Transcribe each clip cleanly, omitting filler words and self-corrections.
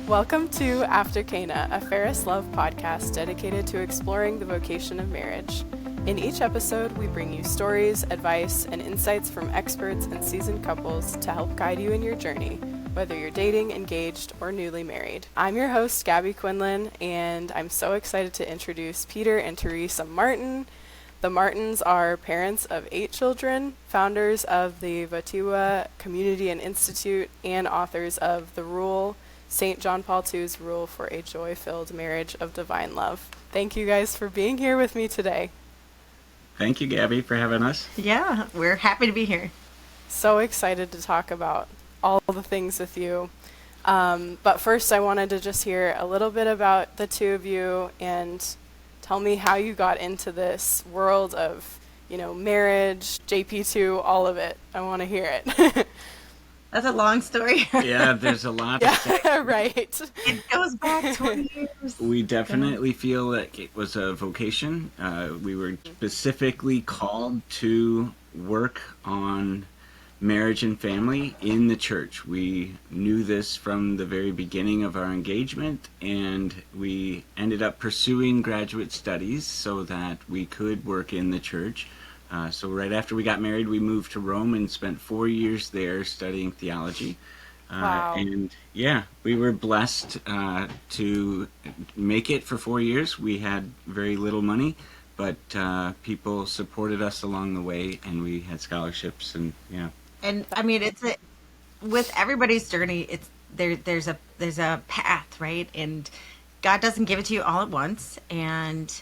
Welcome to After Cana, a Ferris Love podcast dedicated to exploring the vocation of marriage. In each episode, we bring you stories, advice, and insights from experts and seasoned couples to help guide you in your journey, whether you're dating, engaged, or newly married. I'm your host, Gabby Quinlan, and I'm so excited to introduce Peter and Theresa Martin. The Martins are parents of 8 children, founders of the Wojtyla Community Institute, and authors of The Rule, St. John Paul II's Rule for a Joy-Filled Marriage of Divine Love. Thank you guys for being here with me today. Thank you, Gabby, for having us. Yeah, we're happy to be here. So excited to talk about all the things with you. But first, I wanted to just hear a little bit about the two of you and tell me how you got into this world of, marriage, JPII, all of it. I want to hear it. That's a long story. Yeah, there's a lot to say. Right. It goes back 20 years. We definitely feel like it was a vocation. We were specifically called to work on marriage and family in the church. We knew this from the very beginning of our engagement, and we ended up pursuing graduate studies so that we could work in the church. So right after we got married, we moved to Rome and spent 4 years there studying theology. Wow. And yeah, we were blessed to make it for 4 years. We had very little money, but people supported us along the way, and we had scholarships, and yeah. And I mean, with everybody's journey, there's a path, right? And God doesn't give it to you all at once, and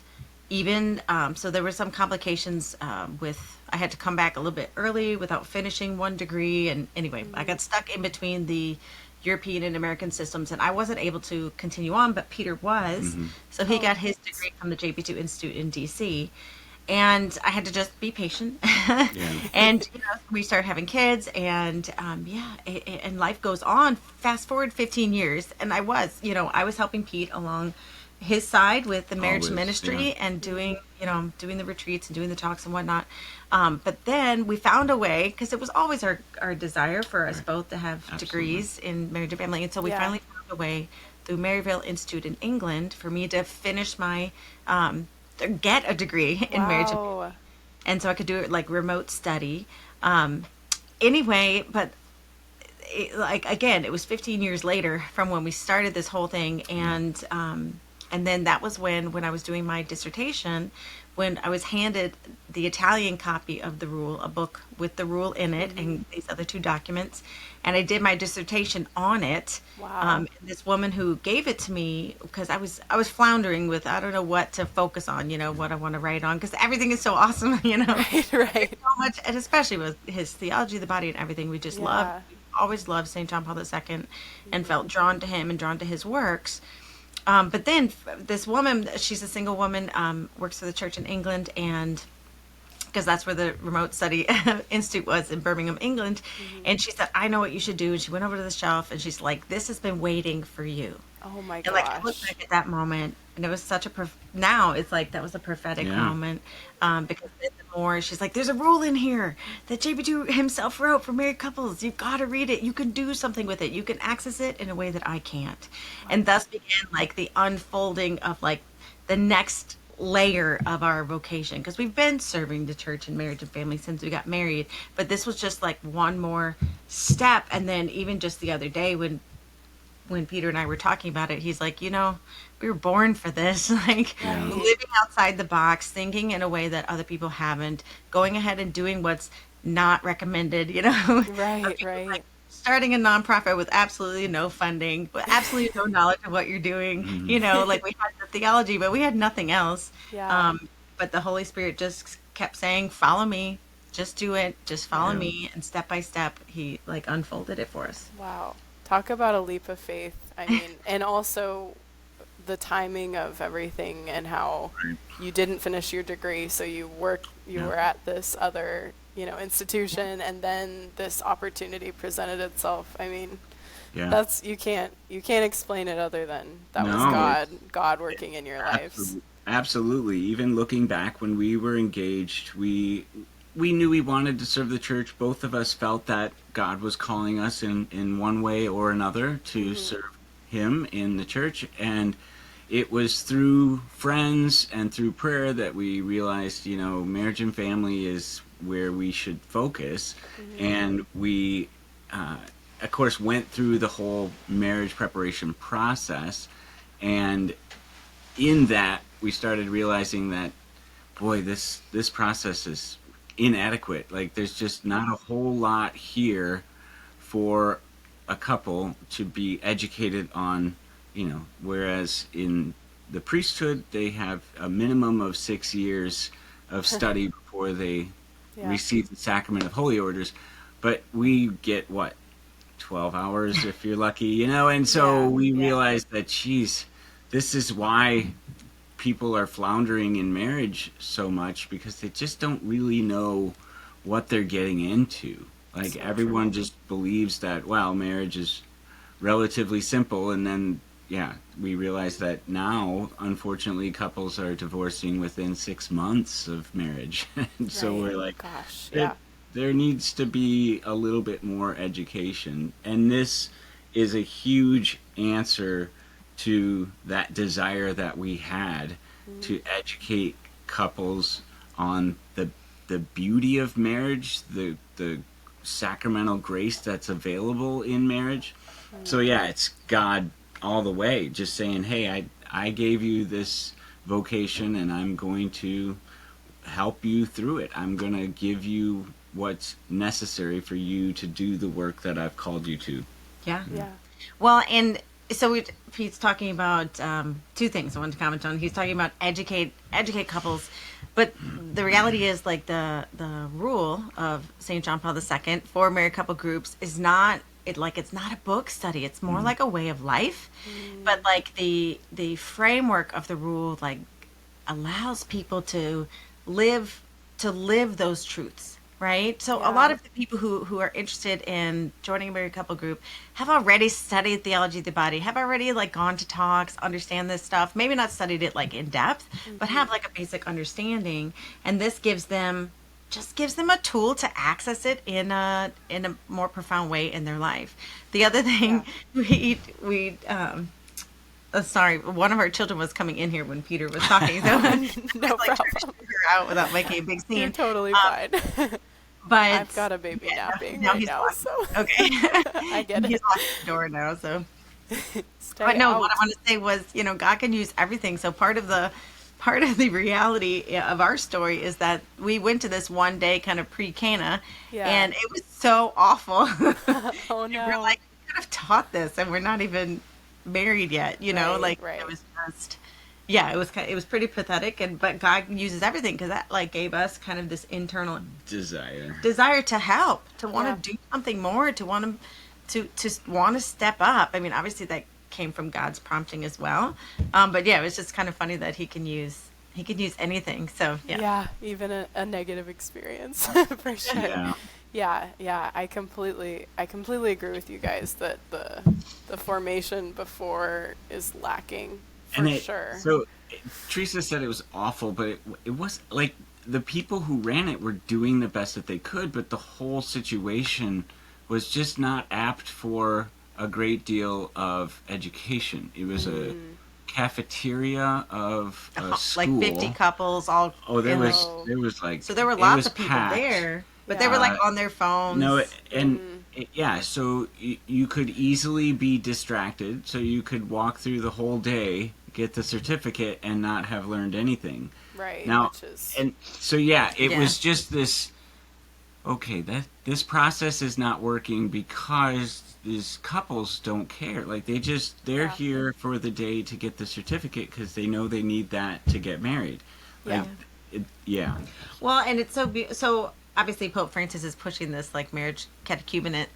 even so there were some complications I had to come back a little bit early without finishing one degree, and anyway, I got stuck in between the European and American systems, and I wasn't able to continue on, but Peter was. So he got his degree from the JPII Institute in DC, and I had to just be patient. And we started having kids, and and life goes on. Fast forward 15 years, and I was helping Pete along his side with the marriage ministry and doing the retreats and doing the talks and whatnot. But then we found a way, because it was always our desire for us both to have degrees in marriage and family. And so we finally found a way through Maryvale Institute in England for me to finish my, get a degree in marriage and family. And so I could do it like remote study. Anyway, but it was 15 years later from when we started this whole thing. And then that was when I was doing my dissertation, when I was handed the Italian copy of The Rule, a book with The Rule in it and these other 2 documents. And I did my dissertation on it. Wow. This woman who gave it to me, because I was floundering with, I don't know what to focus on, what I want to write on, because everything is so awesome, Right. So much, and especially with his theology of the body and everything, we just always loved St. John Paul II and felt drawn to him and drawn to his works. But then this woman, she's a single woman, works for the church in England, and because that's where the remote study institute was in Birmingham, England. And she said, I know what you should do. And she went over to the shelf and she's like, this has been waiting for you. Oh my gosh. And I look back at that moment, and it was such now it's like that was a prophetic moment, because then the more she's like, there's a rule in here that JPII himself wrote for married couples. You've got to read it. You can do something with it. You can access it in a way that I can't. And thus began like the unfolding of like the next layer of our vocation, because we've been serving the church and marriage and family since we got married, but this was just like one more step. And then even just the other day when Peter and I were talking about it, he's like, we were born for this, like living outside the box, thinking in a way that other people haven't, going ahead and doing what's not recommended, Right. Like starting a nonprofit with absolutely no funding, with absolutely no knowledge of what you're doing, like we had the theology, but we had nothing else. But the Holy Spirit just kept saying, follow me, just do it, just follow me. And step by step, he like unfolded it for us. Wow. Talk about a leap of faith. I mean, and also the timing of everything and how you didn't finish your degree, so you were at this other, institution, and then this opportunity presented itself. I mean, that's you can't explain it other than that was God working in your lives. Absolutely. Even looking back when we were engaged, we knew we wanted to serve the church. Both of us felt that God was calling us in one way or another to serve him in the church, and it was through friends and through prayer that we realized, marriage and family is where we should focus. And we, of course, went through the whole marriage preparation process. And in that, we started realizing that, boy, this process is inadequate. Like, there's just not a whole lot here for a couple to be educated on, whereas in the priesthood, they have a minimum of 6 years of study before they receive the sacrament of holy orders. But we get, 12 hours if you're lucky, and so we realized that, geez, this is why people are floundering in marriage so much, because they just don't really know what they're getting into. Like, so everyone just believes that, marriage is relatively simple, and then we realize that now, unfortunately, couples are divorcing within 6 months of marriage. And so we're like, gosh, there needs to be a little bit more education, and this is a huge answer to that desire that we had to educate couples on the beauty of marriage, the sacramental grace that's available in marriage. So it's God all the way, just saying, hey, I gave you this vocation, and I'm going to help you through it. I'm going to give you what's necessary for you to do the work that I've called you to. Yeah. Well, and so Pete's talking about two things I wanted to comment on. He's talking about educate couples, but the reality is, like, the rule of St. John Paul II for married couple groups is not it's not a book study. It's more like a way of life. But like the framework of the rule allows people to live those truths. Right? So a lot of the people who are interested in joining a married couple group have already studied theology of the body, have already gone to talks, understand this stuff, maybe not studied it in depth, but have a basic understanding. And this gives them a tool to access it in a more profound way in their life. The other thing sorry, one of our children was coming in here when Peter was talking, so no problem. To figure out without making a big scene. You're totally fine. But I've got a baby napping right now, so okay. I get it. He's locked the door now, so. But no, what I want to say was, God can use everything. So part of the reality of our story is that we went to this one day kind of pre-Cana, and it was so awful. Oh no! We're like, we could have taught this, and we're not even married yet. It was just. Yeah, it was pretty pathetic, but God uses everything, because that gave us kind of this internal desire to help, to want to do something more, to want to step up. I mean, obviously that came from God's prompting as well, but it was just kind of funny that He can use anything. So even a negative experience for sure. I completely agree with you guys that the formation before is lacking. Sure. So Theresa said it was awful, but it was the people who ran it were doing the best that they could, but the whole situation was just not apt for a great deal of education. It was a cafeteria of a school. 50 couples all. Oh, there was so there were lots of people packed there, but they were on their phones. No, so you could easily be distracted. So you could walk through the whole day, get the certificate, and not have learned anything. Right. Now, it was just this. Okay, this process is not working because these couples don't care. They're here for the day to get the certificate because they know they need that to get married. Well, and it's so obviously Pope Francis is pushing this marriage catechumenate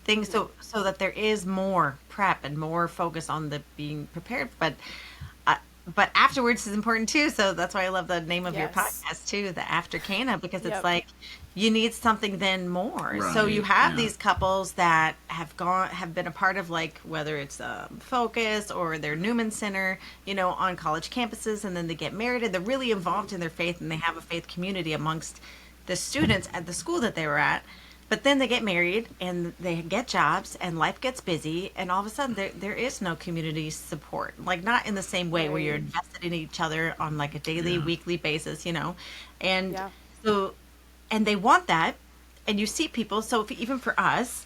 thing, so that there is more prep and more focus on the being prepared, but afterwards is important too. So that's why I love the name of your podcast too, the After Cana, because it's you need something then more. Right, so you have these couples that have been a part of whether it's Focus or their Newman Center, on college campuses, and then they get married and they're really involved in their faith, and they have a faith community amongst the students at the school that they were at. but then they get married and they get jobs and life gets busy, and all of a sudden there is no community support, like not in the same way where you're Right. invested in each other on like a daily, Yeah. weekly basis, and Yeah. so, and they want that, and you see people. So even for us,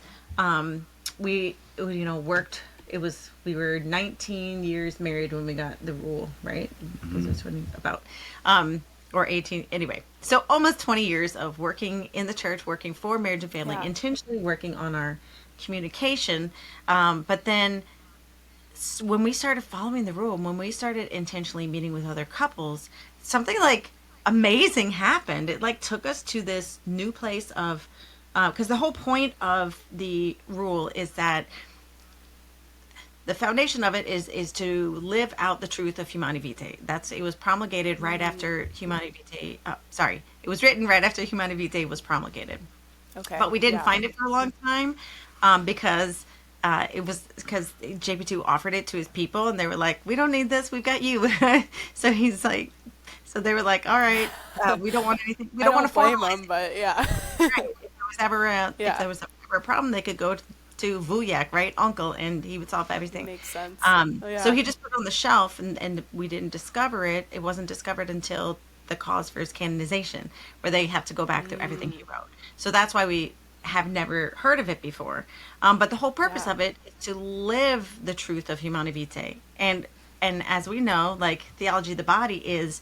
we worked. We were 19 years married when we got the rule, right? Was this when about or 18 anyway. So almost 20 years of working in the church, working for marriage and family, Yeah. intentionally working on our communication. But then when we started following the rule, when we started intentionally meeting with other couples, something like amazing happened. It like took us to this new place of, because the whole point of the rule is that the foundation of it is to live out the truth of Humani Vitae. It was promulgated right after Humani Vitae. Sorry, it was written right after Humani Vitae was promulgated. Okay. But we didn't Yeah. find it for a long time because because JP2 offered it to his people, and they were like, "We don't need this. We've got you." So he's like, so they were like, "All right, we don't want anything. We I don't want to blame formalize them, but yeah. Right. If there was ever a Yeah. if there was ever a problem, they could go to Vuyak, right, Uncle, and he would solve everything. Makes sense. Yeah. So he just put it on the shelf, and we didn't discover it. It wasn't discovered until the cause for his canonization, where they have to go back through everything he wrote. So that's why we have never heard of it before. But the whole purpose Yeah. of it is to live the truth of Humani Vitae, and as we know, like theology of the body is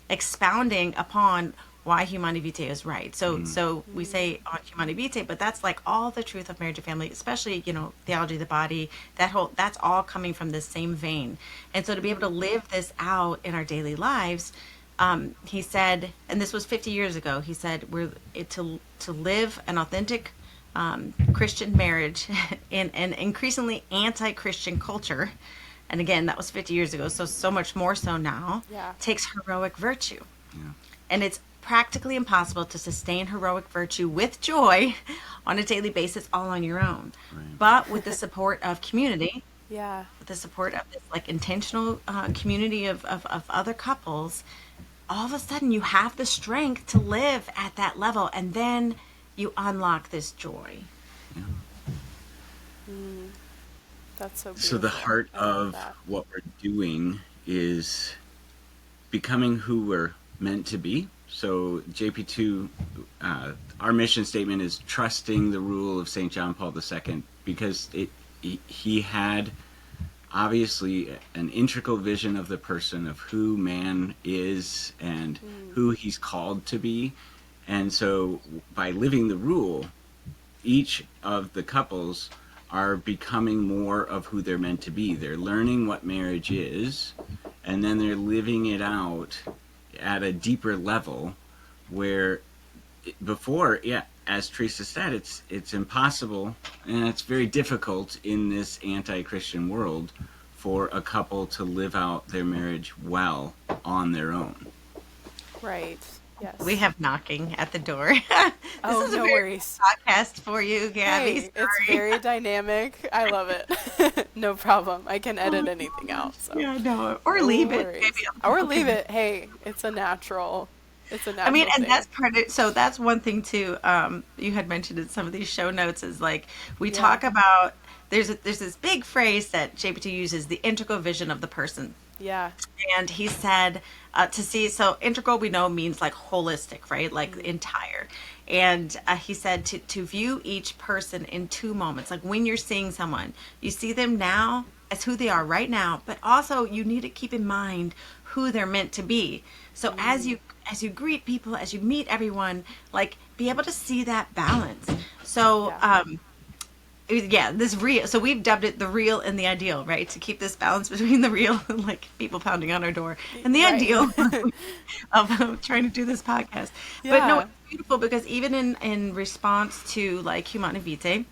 expounding upon why Humani Vitae is right. So we say on Humani Vitae, but that's like all the truth of marriage and family, especially, theology of the body, that's all coming from the same vein. And so to be able to live this out in our daily lives, he said, and this was 50 years ago, he said, to live an authentic Christian marriage in an increasingly anti-Christian culture. And again, that was 50 years ago, so much more so now, Yeah. takes heroic virtue. Yeah. And it's practically impossible to sustain heroic virtue with joy on a daily basis all on your own. Right. But with the support of community, Yeah. with the support of this like intentional community of other couples, all of a sudden you have the strength to live at that level, and then you unlock this joy. That's so beautiful. So the heart I love of that. what we're doing is becoming who we're meant to be. So JP2, our mission statement is trusting the rule of St. John Paul II, because he had obviously an integral vision of the person, of who man is and who he's called to be. And so by living the rule, each of the couples are becoming more of who they're meant to be. They're learning what marriage is, and then they're living it out at a deeper level, where before, as Theresa said, it's impossible, and it's very difficult in this anti-Christian world for a couple to live out their marriage well on their own. Right. Yes. We have knocking at the door. This Oh, is a no very worries. podcast for you, Gabby. Hey, it's very dynamic. I love it. No problem. I can edit anything out. So. Yeah, no, or No leave it. worries. Maybe Or leave it. Hey, it's a natural. It's a natural. I mean, and thing. that's part of, so that's one thing too. You had mentioned in some of these show notes is like we Yeah. talk about there's this big phrase that JPT uses, the integral vision of the person. Yeah. And he said to see, so integral we know means like holistic, right? Like entire. And he said to view each person in two moments. Like when you're seeing someone, you see them now as who they are right now, but also you need to keep in mind who they're meant to be. So as you greet people, as you meet everyone, like be able to see that balance. So this real. So we've dubbed it the real and the ideal, right? To keep this balance between the real and like people pounding on our door, and the Right. ideal of trying to do this podcast. But no, Yeah. it's beautiful because even in response to like Humani Vitae,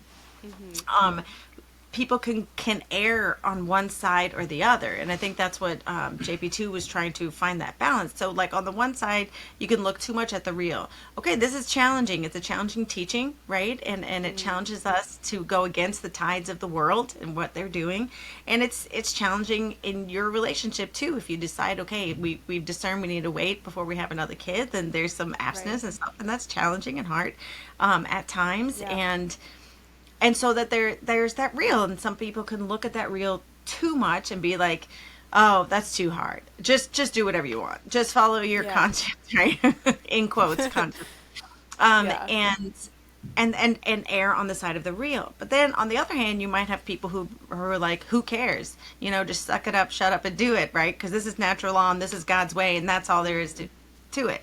people can err on one side or the other, and I think that's what JP2 was trying to find, that balance. So like on the one side you can look too much at the real. Okay, this is challenging, it's a challenging teaching, right? And it challenges us to go against the tides of the world and what they're doing, and it's challenging in your relationship too. If you decide, okay, we've discerned we need to wait before we have another kid, then there's some abstinence and stuff, and that's challenging and hard at times. And so that there's that reel, and some people can look at that reel too much and be like, oh, that's too hard. Just do whatever you want. Just follow your conscience, right? In quotes, conscience. And err on the side of the real. But then on the other hand, you might have people who are like, who cares? You know, just suck it up, shut up, and do it, right? Because this is natural law and this is God's way, and that's all there is to it.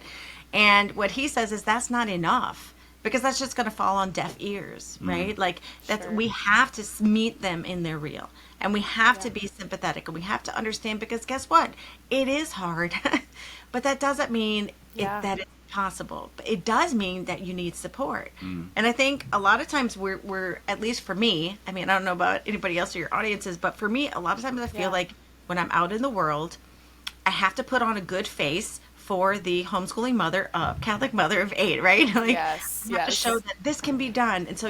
And what he says is that's not enough, because that's just going to fall on deaf ears, right? Like that, we have to meet them in their real, and we have to be sympathetic, and we have to understand, because guess what? It is hard, but that doesn't mean that it's possible. But it does mean that you need support. And I think a lot of times we're, at least for me, I mean, I don't know about anybody else or your audiences, but for me, a lot of times I feel like when I'm out in the world, I have to put on a good face for the homeschooling mother, Catholic mother of 8, right? Like, you have to show that this can be done. And so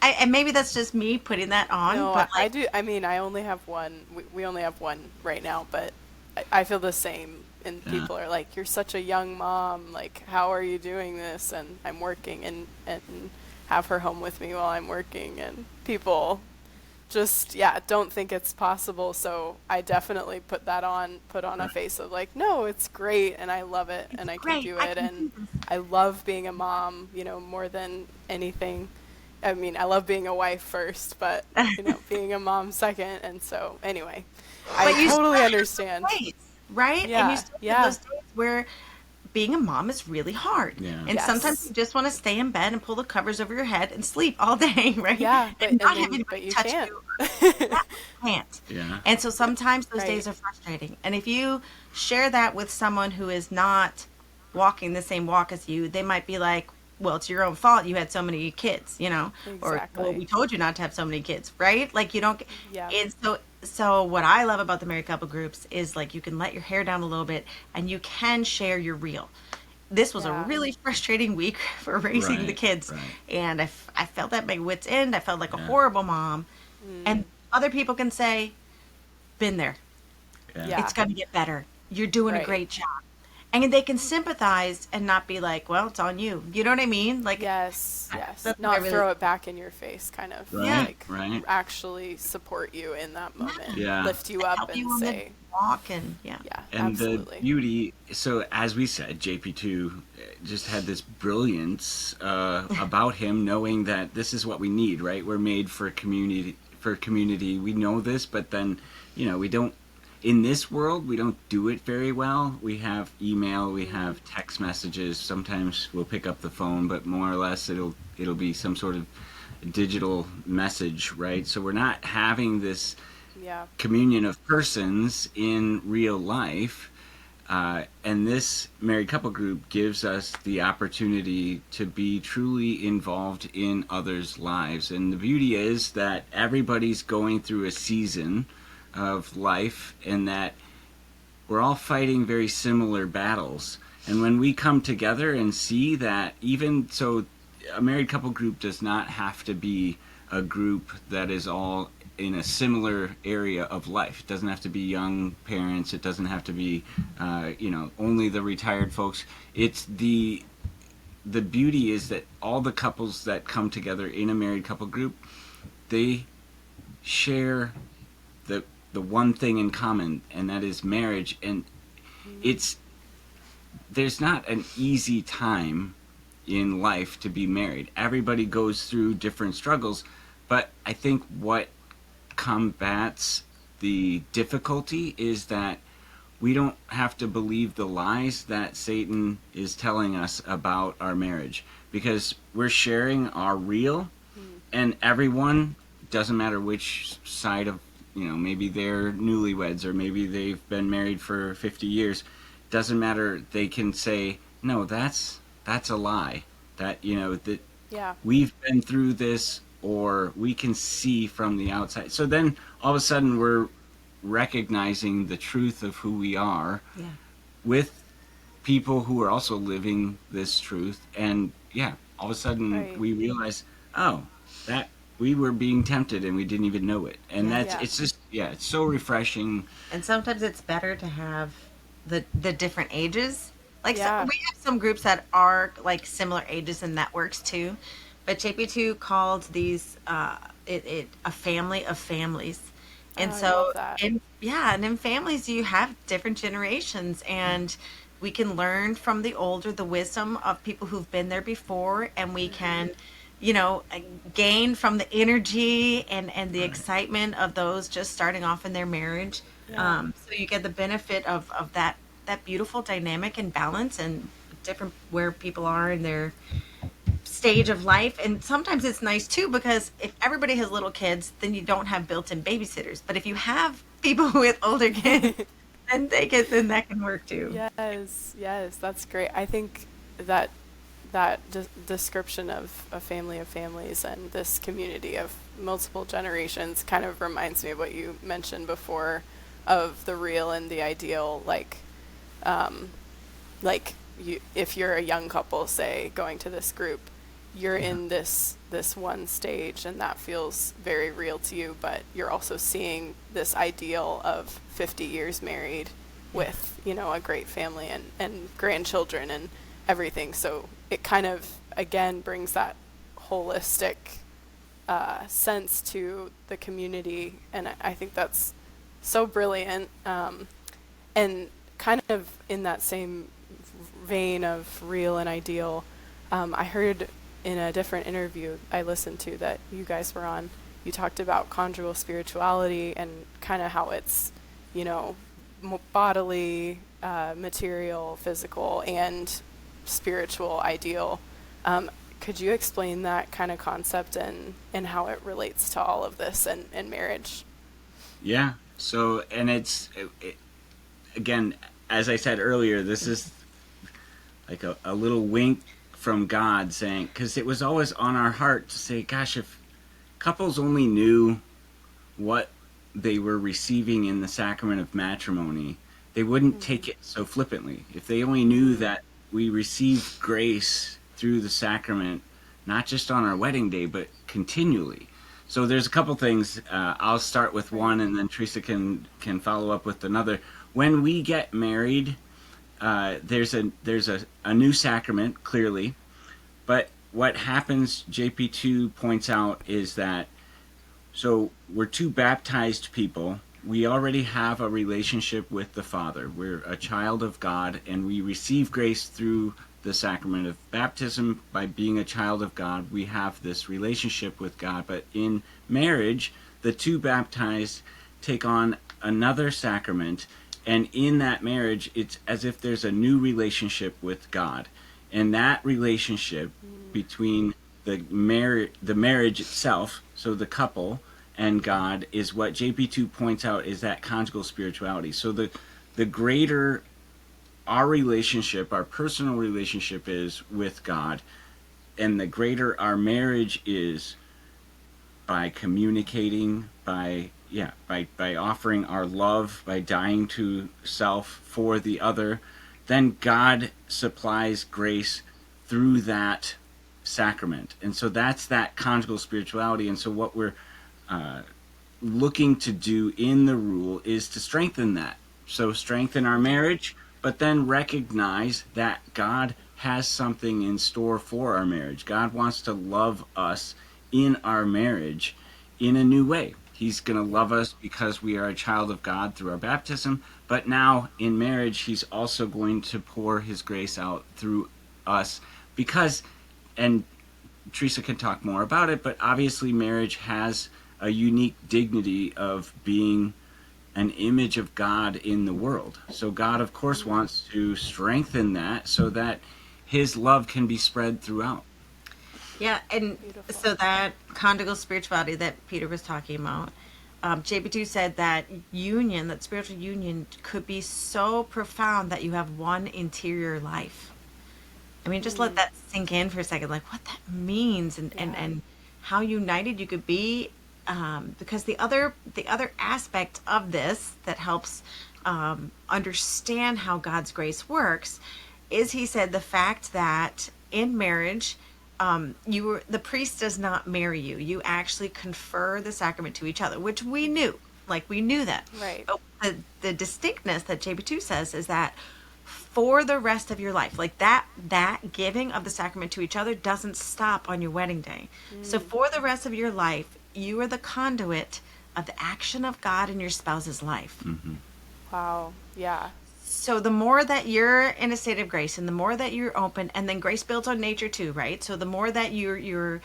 and maybe that's just me putting that on. No, but I do. I mean, I only have one. We only have one right now, but I feel the same. And people are like, you're such a young mom. Like, how are you doing this? And I'm working and have her home with me while I'm working. And people just don't think it's possible. So I definitely put on a face of like, no, it's great and I love it and I can do it, and I love being a mom, you know, more than anything. I mean, I love being a wife first, but you know, being a mom second. And so anyway, I totally understand. Days, right? Yeah. And you still have those days where being a mom is really hard. And sometimes you just want to stay in bed and pull the covers over your head and sleep all day, right? Yeah, but, and not having but you touch can't. You. Can't. And so sometimes those days are frustrating. And if you share that with someone who is not walking the same walk as you, they might be like, well, it's your own fault you had so many kids, you know? Or, well, we told you not to have so many kids, right? Like, you don't... And so what I love about the married couple groups is, like, you can let your hair down a little bit and you can share your reel. This was a really frustrating week for raising the kids. And I felt at my wit's end. I felt like a horrible mom. And other people can say, been there. It's going to get better. You're doing a great job. And they can sympathize and not be like, well, it's on you. You know what I mean? Like, not throw it back in your face, kind of. Actually support you in that moment. Lift you up and say, walk and and absolutely. The beauty, so as we said, JP2 just had this brilliance about him, knowing that this is what we need, right? We're made for community. We know this, but then, you know, we don't. In this world, we don't do it very well. We have email, we have text messages. Sometimes we'll pick up the phone, but more or less it'll be some sort of digital message, right? So we're not having this communion of persons in real life. And this married couple group gives us the opportunity to be truly involved in others' lives. And the beauty is that everybody's going through a season of life, and that we're all fighting very similar battles. And when we come together and see that, even so, a married couple group does not have to be a group that is all in a similar area of life. It doesn't have to be young parents. It doesn't have to be only the retired folks. It's the beauty is that all the couples that come together in a married couple group, they share the one thing in common, and that is marriage. And there's not an easy time in life to be married. Everybody goes through different struggles, but I think what combats the difficulty is that we don't have to believe the lies that Satan is telling us about our marriage, because we're sharing our real, and everyone, doesn't matter which side of, maybe they're newlyweds or maybe they've been married for 50 years. Doesn't matter. They can say, no, that's a lie. That, we've been through this or we can see from the outside. So then all of a sudden we're recognizing the truth of who we are Yeah. with people who are also living this truth. And yeah, all of a sudden Right. we realize, oh, that we were being tempted and we didn't even know it. And Yeah. that's, Yeah. it's just, yeah, it's so refreshing. And sometimes it's better to have the different ages. Like so, Yeah. we have some groups that are like similar ages, and that works too. But JP2 called these it a family of families. Oh, And I love so that. in yeah, and in families you have different generations, and we can learn from the older, the wisdom of people who've been there before, and we can, you know, gain from the energy and the excitement of those just starting off in their marriage. Yeah. So you get the benefit of that beautiful dynamic and balance and different where people are in their stage of life. And sometimes it's nice too, because if everybody has little kids, then you don't have built-in babysitters. But if you have people with older kids, then that can work too. Yes, yes, that's great. I think that description of a family of families and this community of multiple generations kind of reminds me of what you mentioned before of the real and the ideal. Um, like if you're a young couple, say, going to this group, you're in this one stage and that feels very real to you, but you're also seeing this ideal of 50 years married with, you know, a great family and grandchildren and everything. So it kind of again brings that holistic sense to the community, and I think that's so brilliant. And kind of in that same vein of real and ideal, I heard in a different interview I listened to that you guys were on, you talked about conjugal spirituality and kind of how it's, you know, bodily, material, physical, and spiritual ideal. Could you explain that kind of concept and how it relates to all of this and marriage? Yeah. So, and again, as I said earlier, this is like a little wink from God saying, because it was always on our heart to say, gosh, if couples only knew what they were receiving in the sacrament of matrimony, they wouldn't take it so flippantly. If they only knew that we receive grace through the sacrament, not just on our wedding day, but continually. So there's a couple things. I'll start with one, and then Theresa can follow up with another. When we get married, there's a new sacrament, clearly, but what happens, JP2 points out, is that so we're two baptized people. We already have a relationship with the Father. We're a child of God, and we receive grace through the sacrament of baptism. By being a child of God, we have this relationship with God. But in marriage, the two baptized take on another sacrament, and in that marriage, it's as if there's a new relationship with God. And that relationship between the marriage itself, so the couple, and God, is what JP2 points out is that conjugal spirituality. So the greater our relationship, our personal relationship is with God, and the greater our marriage is by communicating, by offering our love, by dying to self for the other, then God supplies grace through that sacrament. And so that's that conjugal spirituality. And so what we're looking to do in the rule is to strengthen that. So strengthen our marriage, but then recognize that God has something in store for our marriage. God wants to love us in our marriage in a new way. He's going to love us because we are a child of God through our baptism, but now in marriage, he's also going to pour his grace out through us because, and Theresa can talk more about it, but obviously marriage has a unique dignity of being an image of God in the world. So God, of course, wants to strengthen that so that his love can be spread throughout. Yeah, and Beautiful. so that conjugal spirituality that Peter was talking about, JP2 said that union, that spiritual union, could be so profound that you have one interior life. I mean, just let that sink in for a second, like what that means and Yeah. and how united you could be. Because the other aspect of this that helps understand how God's grace works is, he said, the fact that in marriage, the priest does not marry you. You actually confer the sacrament to each other, which we knew. Like, we knew that. Right. But the distinctness that JPII says is that for the rest of your life, like that giving of the sacrament to each other doesn't stop on your wedding day. So for the rest of your life, you are the conduit of the action of God in your spouse's life. Wow. Yeah. So the more that you're in a state of grace, and the more that you're open, and then grace builds on nature too, right? So the more that you're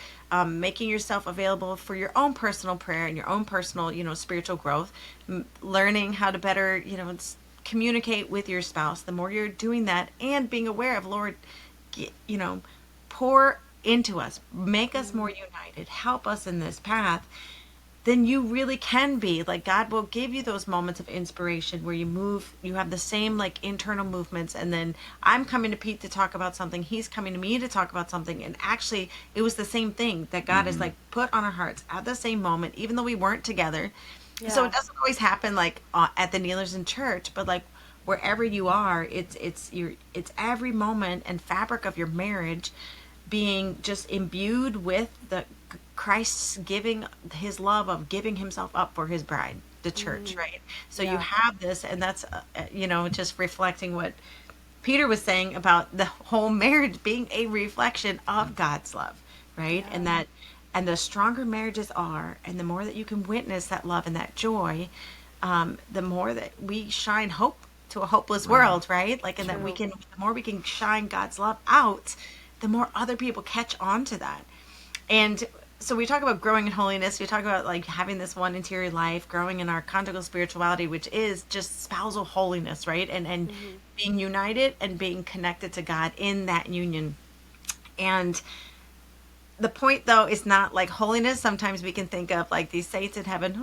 making yourself available for your own personal prayer and your own personal, spiritual growth, learning how to better, communicate with your spouse, the more you're doing that, and being aware of, Lord, pour into us, make us more united, help us in this path, then you really can be like, God will give you those moments of inspiration where you have the same like internal movements, and then I'm coming to Pete to talk about something, he's coming to me to talk about something, and actually it was the same thing that God has like put on our hearts at the same moment, even though we weren't together. Yeah. So it doesn't always happen like at the kneelers in church, but like wherever you are, it's every moment and fabric of your marriage being just imbued with the Christ's giving his love of giving himself up for his bride, the church, right? So you have this, and that's, just reflecting what Peter was saying about the whole marriage being a reflection of God's love, right? Yeah. And the stronger marriages are, and the more that you can witness that love and that joy, the more that we shine hope to a hopeless world, right? Like, and that the more we can shine God's love out, the more other people catch on to that. And so we talk about growing in holiness. We talk about like having this one interior life, growing in our conjugal spirituality, which is just spousal holiness, right? And being united and being connected to God in that union. And the point, though, is not like holiness. Sometimes we can think of like these saints in heaven,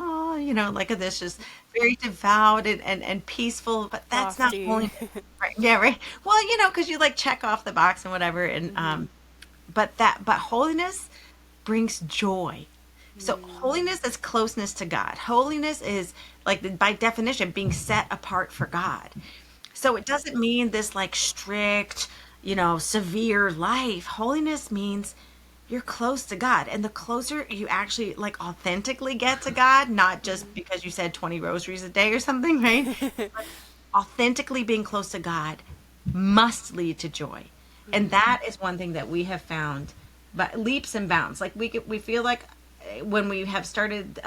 like this just very devout and peaceful, but that's lofty. Not holiness. Right? Yeah, right. Well, because you like check off the box and whatever. And but holiness brings joy. So holiness is closeness to God. Holiness is like, by definition, being set apart for God. So it doesn't mean this like strict, severe life. Holiness means you're close to God. And the closer you actually like authentically get to God, not just because you said 20 rosaries a day or something, right? But authentically being close to God must lead to joy. And that is one thing that we have found, but leaps and bounds. Like we feel like when we have started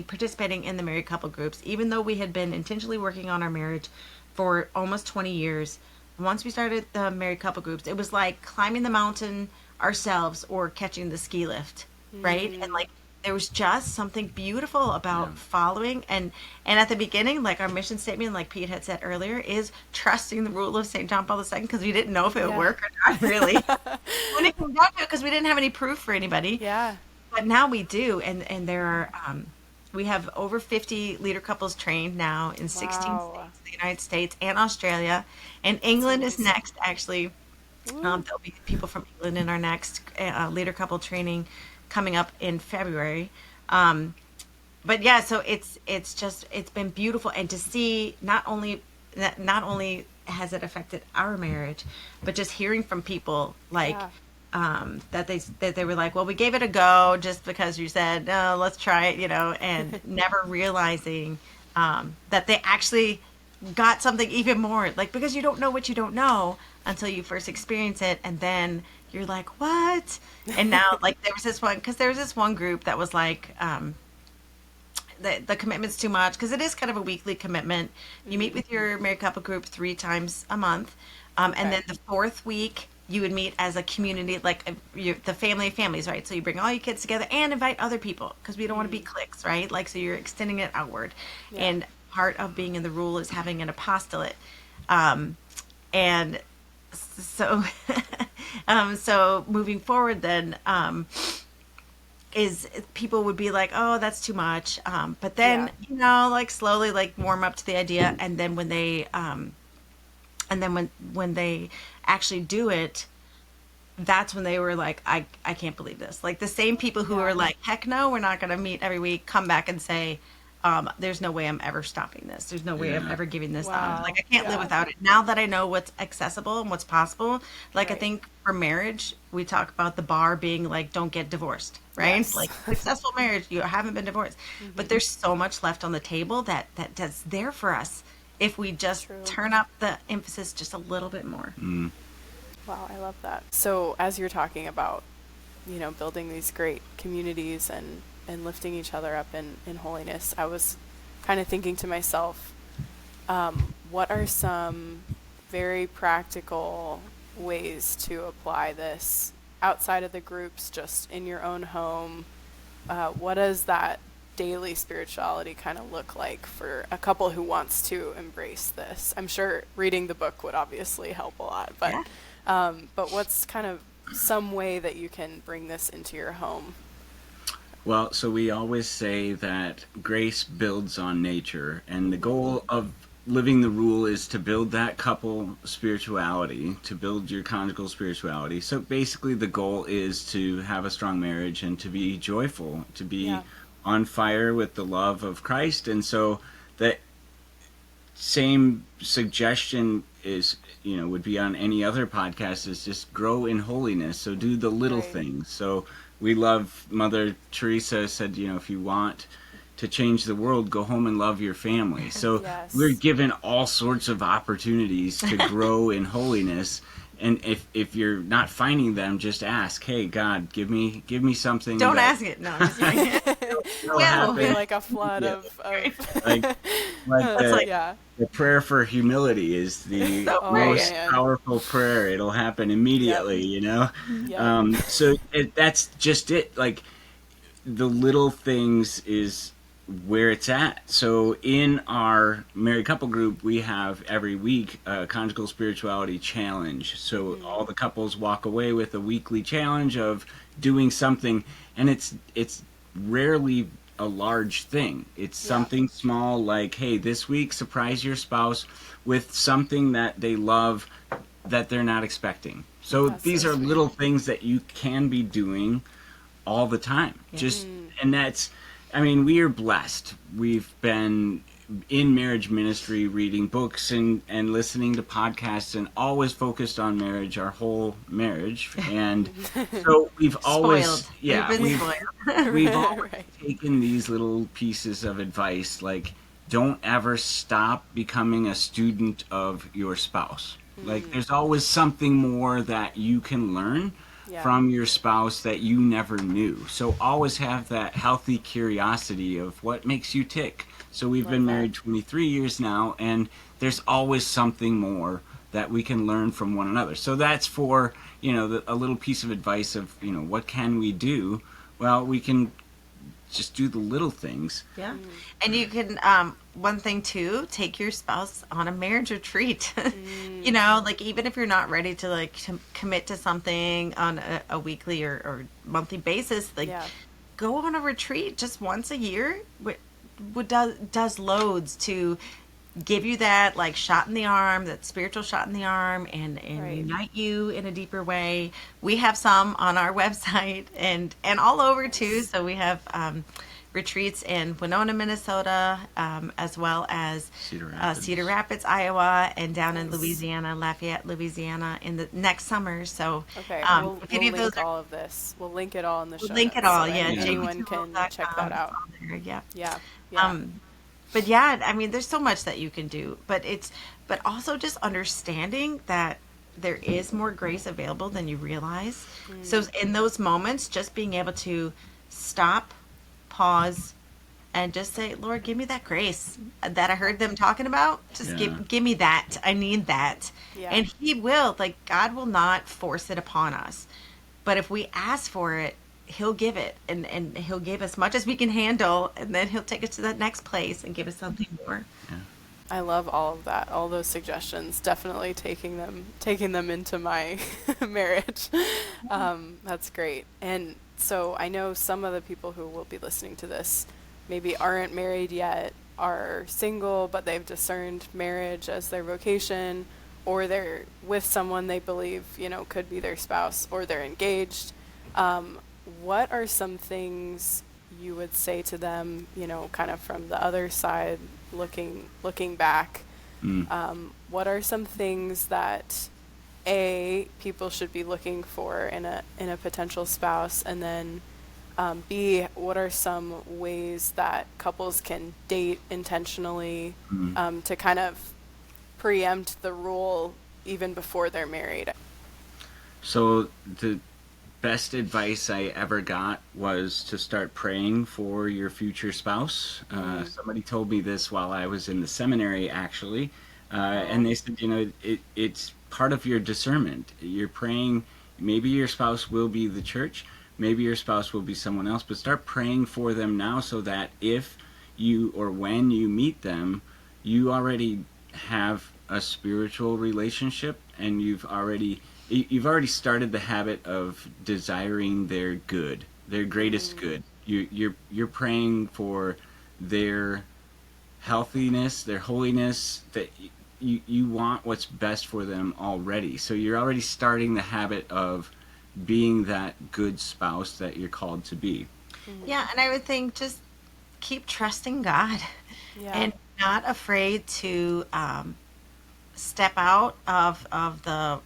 participating in the married couple groups, even though we had been intentionally working on our marriage for almost 20 years, once we started the married couple groups, it was like climbing the mountain ourselves or catching the ski lift, right? And like there was just something beautiful about following, and at the beginning, like our mission statement, like Pete had said earlier, is trusting the rule of St. John Paul II, because we didn't know if it would work or not, really. When it came down to it, because we didn't have any proof for anybody. Yeah. But now we do, and there are we have over 50 leader couples trained now in 16 states of the United States and Australia, and England is next, actually. There'll be people from England in our next leader couple training coming up in February. But yeah, so it's been beautiful, and to see not only has it affected our marriage, but just hearing from people like that they were like, well, we gave it a go just because you said, no, let's try it, and never realizing that they actually got something even more, like, because you don't know what you don't know until you first experience it, and then you're like, what? And now, like, there was this one group that was like, the commitment's too much, because it is kind of a weekly commitment. You meet with your married couple group 3 times a month, and then the 4th week you would meet as a community, like the family of families, right? So you bring all your kids together and invite other people, because we don't want to be cliques, right? Like, so you're extending it outward. And part of being in the rule is having an apostolate, and so so moving forward then is people would be like, oh, that's too much, but then like slowly like warm up to the idea, and then when they when they actually do it, that's when they were like, I can't believe this. Like the same people who were like, heck no, we're not going to meet every week, come back and say, there's no way I'm ever stopping this. There's no way I'm ever giving this up. Like I can't live without it. Now that I know what's accessible and what's possible, like I think for marriage, we talk about the bar being like, don't get divorced, right? Yes. Like successful marriage, you haven't been divorced. But there's so much left on the table that's there for us if we just turn up the emphasis just a little bit more. Wow, I love that. So as you're talking about, building these great communities and lifting each other up in holiness, I was kind of thinking to myself, what are some very practical ways to apply this outside of the groups, just in your own home? What does that daily spirituality kind of look like for a couple who wants to embrace this? I'm sure reading the book would obviously help a lot, but what's kind of some way that you can bring this into your home? Well, so we always say that grace builds on nature, and the goal of living the rule is to build that couple spirituality, to build your conjugal spirituality. So basically the goal is to have a strong marriage and to be joyful, to be on fire with the love of Christ. And so that same suggestion is, would be on any other podcast, is just grow in holiness. So do the little things. So we love, Mother Teresa said, if you want to change the world, go home and love your family. So we're given all sorts of opportunities to grow in holiness. And if you're not finding them, just ask, hey, God, give me something. Don't ask it. No, I'm just kidding. It'll be like a flood of the prayer for humility is the most powerful prayer. It'll happen immediately, So that's just it. Like the little things is where it's at. So in our married couple group, we have every week a conjugal spirituality challenge. So all the couples walk away with a weekly challenge of doing something, and it's rarely a large thing. It's something small, like, hey, this week surprise your spouse with something that they love that they're not expecting. So these are little things that you can be doing all the time. And that's, we are blessed. We've been in marriage ministry, reading books and listening to podcasts, and always focused on marriage, our whole marriage. And so we've always, we've always taken these little pieces of advice, like, don't ever stop becoming a student of your spouse. Like, there's always something more that you can learn from your spouse that you never knew. So always have that healthy curiosity of what makes you tick. So we've been married 23 years now, and there's always something more that we can learn from one another. So that's for, a little piece of advice of, what can we do? Well, we can just do the little things. Yeah. And you can, one thing too, take your spouse on a marriage retreat. Like even if you're not ready to commit to something on a weekly or monthly basis, go on a retreat just once a year. Does loads to give you that shot in the arm, that spiritual shot in the arm, and unite you in a deeper way. We have some on our website and all over too. So we have retreats in Winona, Minnesota, as well as Cedar Rapids, Iowa, and down in Louisiana, Lafayette, Louisiana, in the next summer. So we'll link all of this. We'll link it all in the show. We'll link it all, so anyone can check that out. But there's so much that you can do, but also just understanding that there is more grace available than you realize. So in those moments, just being able to stop, pause, and just say, Lord, give me that grace that I heard them talking about. Just give me that. I need that. And He will. God will not force it upon us. But if we ask for it, He'll give it, and He'll give as much as we can handle, and then He'll take us to that next place and give us something more. I love all of that, all those suggestions. Definitely taking them into my marriage. That's great. And so I know some of the people who will be listening to this maybe aren't married yet, are single, but they've discerned marriage as their vocation. or they're with someone they believe, could be their spouse, or they're engaged. What are some things you would say to them, kind of from the other side, looking back? What are some things that people should be looking for in a potential spouse, and then B, what are some ways that couples can date intentionally to kind of preempt the rule even before they're married? So the best advice I ever got was to start praying for your future spouse. Somebody told me this while I was in the seminary, actually, and they said, it's part of your discernment. You're praying. Maybe your spouse will be the church. Maybe your spouse will be someone else. But start praying for them now, so that if you or when you meet them, you already have a spiritual relationship, and you've already started the habit of desiring their good, their greatest good. You're praying for their healthiness, their holiness, that you want what's best for them already. So you're already starting the habit of being that good spouse that you're called to be. Yeah, and I would think just keep trusting God, and not afraid to step out of the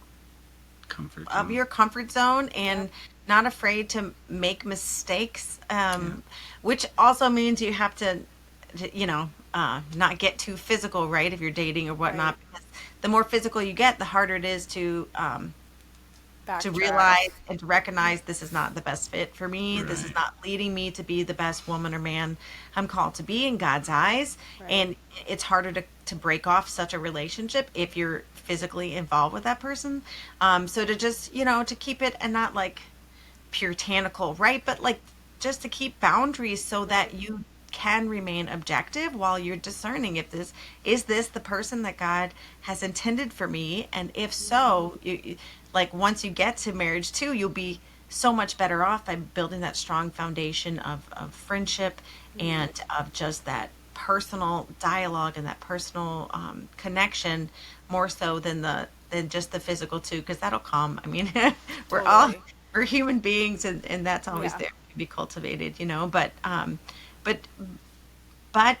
your comfort zone, and not afraid to make mistakes, which also means you have to not get too physical, right, if you're dating or whatnot, because the more physical you get, the harder it is to realize and to recognize this is not the best fit for me. This is not leading me to be the best woman or man I'm called to be in God's eyes. And it's harder to break off such a relationship if you're physically involved with that person. So to just, to keep it, and not like puritanical, right? But like just to keep boundaries so that you can remain objective while you're discerning if this is the person that God has intended for me. And if so, like once you get to marriage too, you'll be so much better off by building that strong foundation of friendship and of just that personal dialogue and that personal connection, more so than just the physical too, because that'll come. I mean, we're human beings, and that's always there to be cultivated, but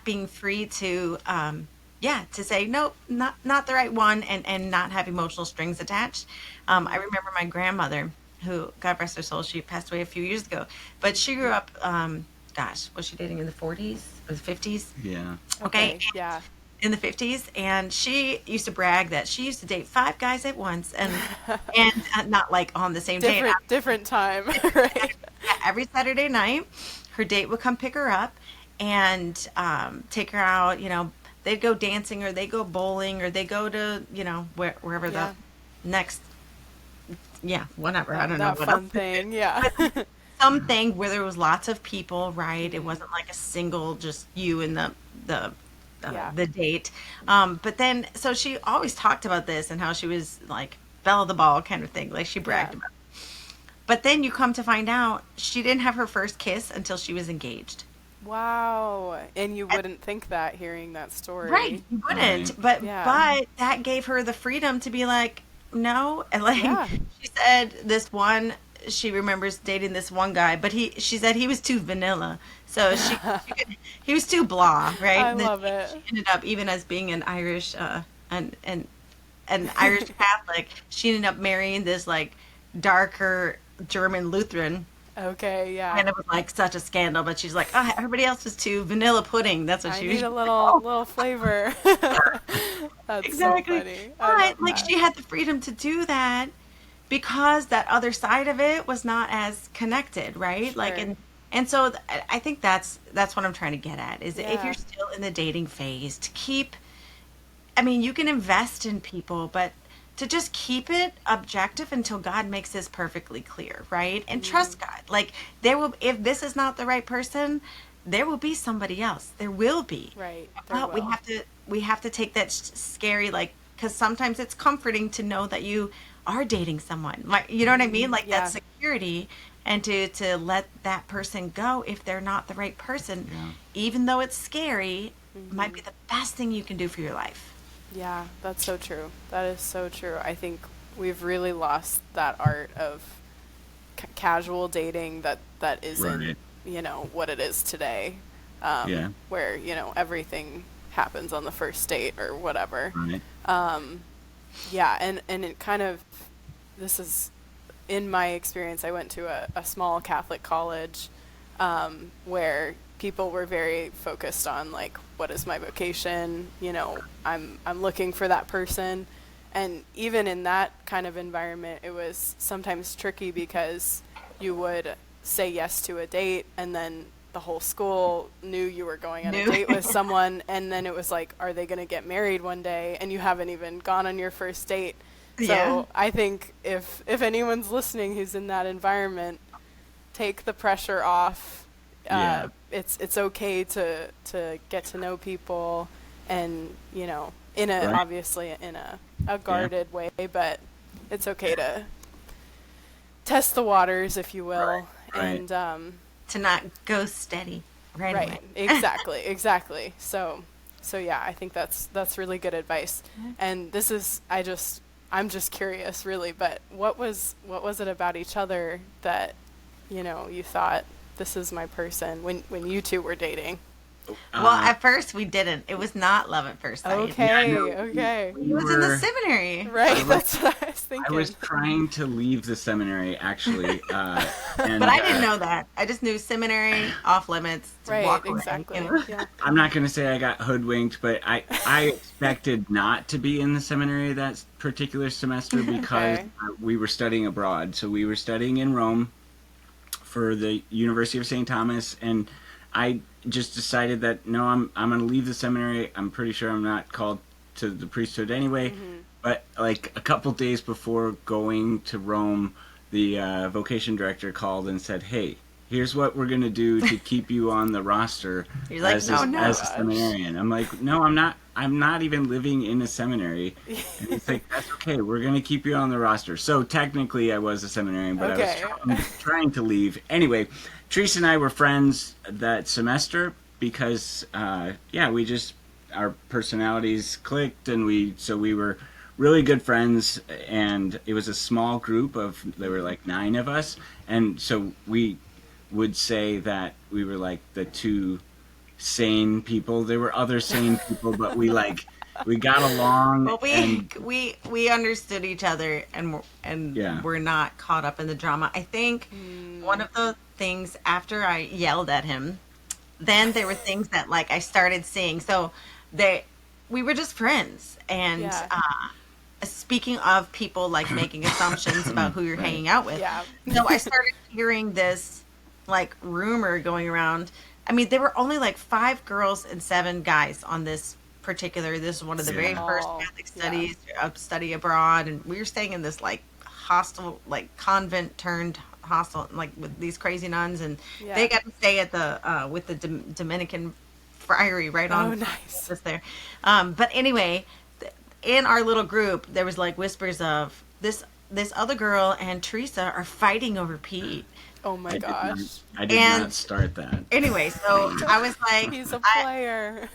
being free to to say nope, not the right one, and not have emotional strings attached. I remember my grandmother, who, God rest her soul, she passed away a few years ago, but she grew up, was she dating in the 40s or the 50s? Yeah. Okay. Yeah. In the 50s, and she used to brag that she used to date 5 guys at once, and not like on the same day. Different time, right? Every Saturday night, her date would come pick her up and take her out. They'd go dancing, or they go bowling, or they go to wherever the next whatever. I don't know what fun thing. Something where there was lots of people, right? It wasn't like a single, just you and the date. But then, so she always talked about this and how she was like belle of the ball kind of thing, like she bragged about it. But then you come to find out she didn't have her first kiss until she was engaged. Wow. And you wouldn't think that, hearing that story. Right, you wouldn't. But that gave her the freedom to be like, no. And like she said, she remembers dating this one guy, but she said he was too vanilla. So he was too blah, right? I love it. She ended up, even as being an Irish an Irish Catholic, she ended up marrying this like darker German Lutheran. Okay, yeah. And it was like such a scandal, but she's like, oh, everybody else is too vanilla pudding. That's what she was. I need a little flavor. That's exactly. So funny. But like she had the freedom to do that because that other side of it was not as connected, right? Sure. Like, and so I think that's what I'm trying to get at, is if you're still in the dating phase, to keep, I mean, you can invest in people, but to just keep it objective until God makes this perfectly clear, right? And trust God. Like, if this is not the right person, there will be somebody else. There will be. Right. But we have to take that scary, like, because sometimes it's comforting to know that you are dating someone. Like, you know what I mean? Like that security, and to let that person go if they're not the right person, even though it's scary, might be the best thing you can do for your life. Yeah, that's so true. That is so true. I think we've really lost that art of casual dating that isn't, Right. what it is today, Yeah. where, everything happens on the first date or whatever. Right. Yeah, and it kind of, this is, in my experience, I went to a small Catholic college, where people were very focused on like, what is my vocation? I'm looking for that person. And even in that kind of environment, it was sometimes tricky because you would say yes to a date and then the whole school knew you were going on a New. date with someone, and then it was like, are they going to get married one day? And you haven't even gone on your first date. So Yeah. I think if anyone's listening who's in that environment, take the pressure off. Yeah. It's okay to get to know people, and in a Right. obviously in a guarded way, but it's okay to test the waters, if you will. Right. And To not go steady right right, away. exactly. So yeah, I think that's really good advice. And this is, I'm just curious, really, but what was it about each other that you thought, this is my person, when you two were dating? Well, at first we didn't. It was not love at first sight. Okay, no, okay. He was in the seminary. Right, that's what I was thinking. I was trying to leave the seminary, actually. And, But I didn't know that. I just knew seminary, off limits, to Right, walk away, exactly. you know? Yeah. I'm not going to say I got hoodwinked, but I expected not to be in the seminary that particular semester because Okay. we were studying abroad. So we were studying in Rome for the University of St. Thomas, and I just decided that no, I'm going to leave the seminary. I'm pretty sure I'm not called to the priesthood anyway. But like a couple days before going to Rome, the vocation director called and said, "Hey, here's what we're going to do to keep you on the roster You're like, as, "No, no." as a seminarian." I'm like, "No, I'm not. I'm not even living in a seminary." And he's like, "That's okay. We're going to keep you on the roster." So technically, I was a seminarian, but Okay. I was trying to leave. Anyway, Theresa and I were friends that semester because, we just, our personalities clicked, and we were really good friends, and it was a small group there were like 9 of us, and so we would say that we were like the two sane people. There were other sane people, but we got along. But and we understood each other, and Yeah. we're not caught up in the drama. I think one of the things, after I yelled at him, then there were things that like I started seeing. So we were just friends, and Yeah. speaking of people like making assumptions about who you're Right. hanging out with. Yeah. So I started hearing this like rumor going around. I mean, there were only like 5 girls and 7 guys on this particular. This is one of the very Yeah. first Oh, Catholic studies of study abroad, and we were staying in this like hostel, like convent turned hostel, like with these crazy nuns, and Yeah. they got to stay at the with the Dominican friary right on Oh, nice. just there. But anyway, in our little group, there was like whispers of this other girl and Theresa are fighting over Pete. Oh my gosh. I did And- not start that. Anyway, so I was like, He's a I- player.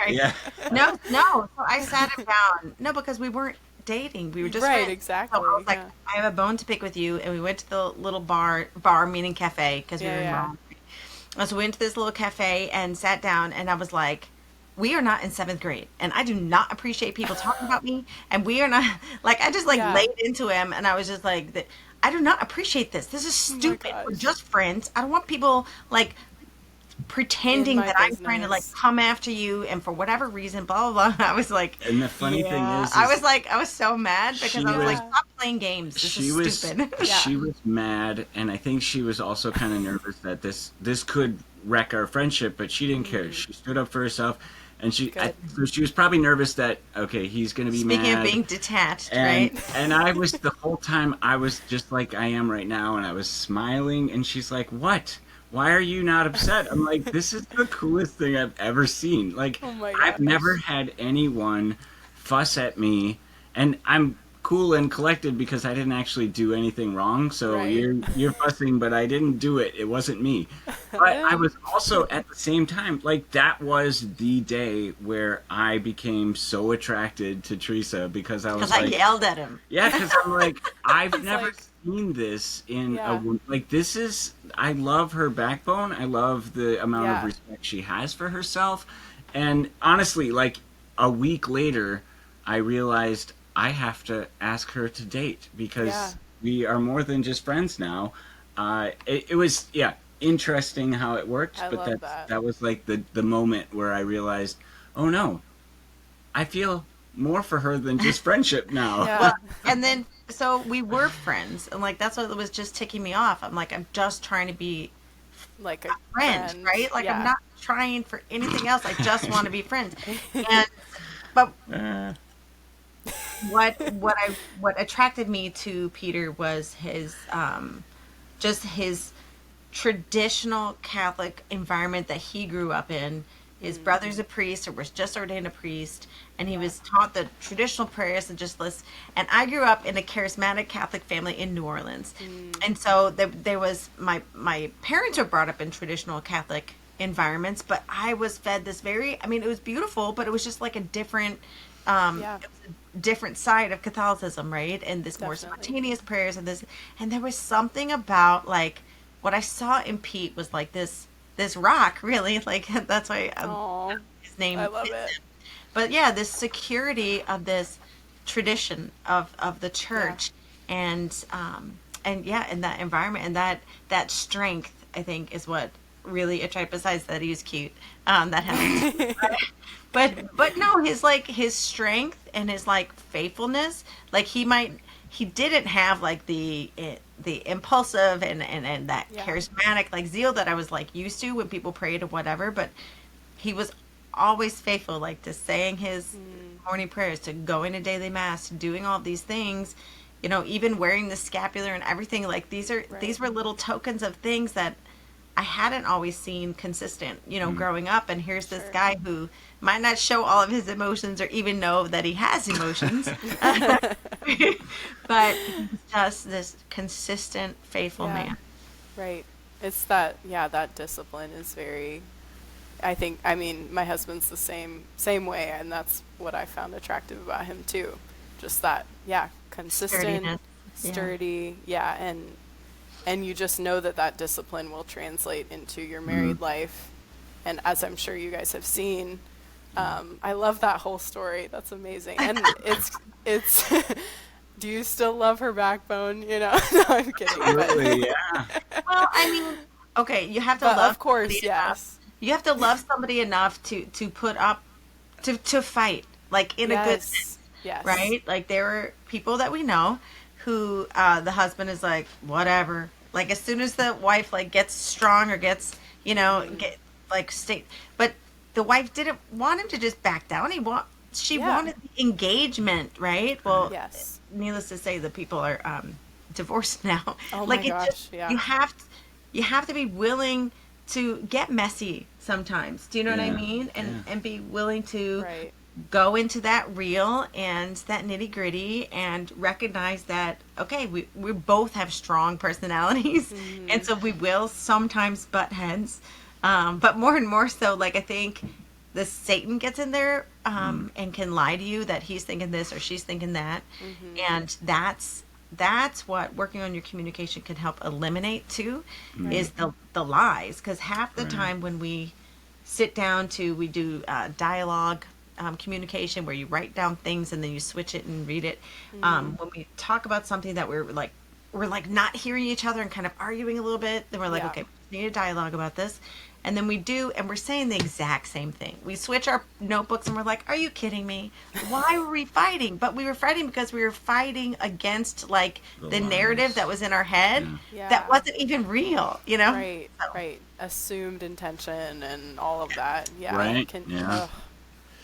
Yeah. no. So I sat him down. No, because we weren't dating. We were just Right, friends. exactly, So I was like, yeah. I have a bone to pick with you, and we went to the little bar meaning cafe, because we were in Yeah. Rome. And so we went to this little cafe and sat down, and I was like, we are not in 7th grade, and I do not appreciate people talking about me, and we are not, like, I just like Yeah. laid into him, and I was just like, I do not appreciate this. This is stupid. gosh. We're just friends. I don't want people like pretending In my that I'm trying to like business. come after you, and for whatever reason, blah blah blah. I was like, And the funny thing is I was so mad because she I was like, was- stop playing games. This she is was stupid. Yeah. she was mad, and I think she was also kind of nervous that this could wreck our friendship, but she didn't care. She stood up for herself, and so she was probably nervous that okay, he's going to be Speaking mad. of being detached, and right? and I was the whole time I was just like I am right now, and I was smiling, and she's like, "What? Why are you not upset?" I'm like, "This is the coolest thing I've ever seen. Like, Oh my I've gosh. never had anyone fuss at me, and I'm cool and collected because I didn't actually do anything wrong. So Right. you're fussing, but I didn't do it. It wasn't me. But I was also at the same time, like, that was the day where I became so attracted to Teresa because I was Because I like, yelled at him. yeah, because I'm like, I've never like- seen this in Yeah. like, this is, I love her backbone. I love the amount of Yeah. respect she has for herself. And honestly, like, a week later, I realized I have to ask her to date because Yeah. we are more than just friends now. It was, yeah, interesting how it worked, I but love that. that was like the moment where I realized, oh no, I feel more for her than just friendship now. Yeah. Well, and then so we were friends, and like that's what was just ticking me off. I'm like, I'm just trying to be Like a friend, right? Like yeah. I'm not trying for anything else. I just want to be friends. And but Uh, what attracted me to Peter was his just his traditional Catholic environment that he grew up in. His brother's a priest or was just ordained a priest, and he was taught the traditional prayers and just lists. And I grew up in a charismatic Catholic family in New Orleans, and so there was my parents were brought up in traditional Catholic environments, but I was fed this very. I mean, it was beautiful, but it was just like a different. Yeah. It was a different side of Catholicism, right? And this more Definitely. spontaneous prayers and there was something about like what I saw in Pete was like this rock, really, like that's why Aw, his name. I love fits it. him. But yeah, this security of this tradition of the church, and yeah, in that environment and that strength, I think, is what really attracted. Besides that, he was cute. That happened. But no, his strength and his like faithfulness, like he didn't have like the impulsive and that Yeah. charismatic like zeal that I was like used to when people prayed or whatever, but he was always faithful, like to saying his morning prayers, to going to daily mass, to doing all these things, even wearing the scapular and everything. Like these were little tokens of things that I hadn't always seen consistent, growing up. And here's this Sure. guy who might not show all of his emotions or even know that he has emotions, but he's just this consistent, faithful Yeah. man. Right. It's that discipline is very, I mean, my husband's the same way, and that's what I found attractive about him too. Just that, consistent, Sturdiness. Yeah. sturdy, and you just know that discipline will translate into your married life. And as I'm sure you guys have seen, I love that whole story. That's amazing. And it's do you still love her backbone? No, I'm kidding. But, Absolutely, yeah. Well, I mean, okay, you have to but love of course, somebody enough. yes. You have to love somebody enough to put up to fight, like in a good sense, Yes. right? Like there are people that we know who the husband is like whatever. Like as soon as the wife like gets strong or gets get like state, but the wife didn't want him to just back down. She Yeah. wanted the engagement, right? Well, Yes. needless to say, the people are divorced now. Oh Like my it gosh, just yeah. you have to be willing to get messy sometimes. Do you know what I Yeah, mean? And be willing to Right. go into that real and that nitty gritty and recognize that okay, we both have strong personalities, and so we will sometimes butt heads, but more and more so, like I think the Satan gets in there and can lie to you that he's thinking this or she's thinking that, and that's what working on your communication can help eliminate too, is the lies, because half the Right. time when we sit down we do dialogue communication where you write down things and then you switch it and read it. When we talk about something that we're like not hearing each other and kind of arguing a little bit, then we're like, Yeah. okay, we need a dialogue about this. And then we do, and we're saying the exact same thing. We switch our notebooks and we're like, are you kidding me? Why were we fighting? But we were fighting because we were fighting against like the lies. narrative that was in our head Yeah. that wasn't even real, Right. So- Right. Assumed intention and all of that. Yeah. Right, Can, yeah. ugh,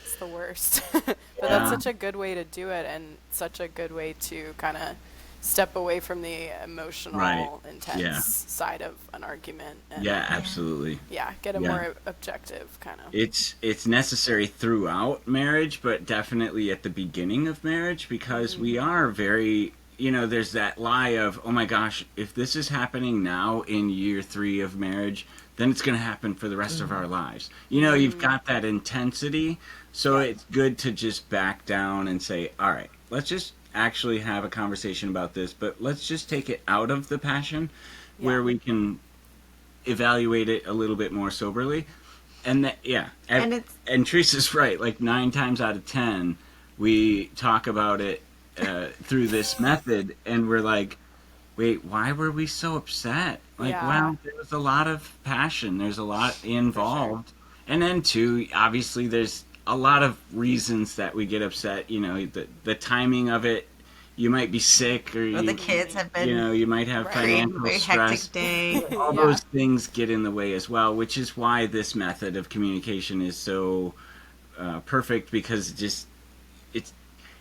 it's the worst. But Yeah. that's such a good way to do it, and such a good way to kind of step away from the emotional, Right. intense Yeah. side of an argument, and Yeah, absolutely. get a Yeah. more objective kind of. It's necessary throughout marriage, but definitely at the beginning of marriage, because we are very, there's that lie of, oh my gosh, if this is happening now in year 3 of marriage, then it's going to happen for the rest of our lives. You've got that intensity, so Yeah. it's good to just back down and say, all right, let's just actually have a conversation about this, but let's just take it out of the passion where we can evaluate it a little bit more soberly. And that, and Teresa's right. Like 9 times out of 10, we talk about it through this method, and we're like, "Wait, why were we so upset?" Like, well, there was a lot of passion. There's a lot involved, and then too, obviously, there's a lot of reasons that we get upset. The timing of it. You might be sick, or the kids have been, you might have financial very stress. hectic day. All those things get in the way as well, which is why this method of communication is so perfect, because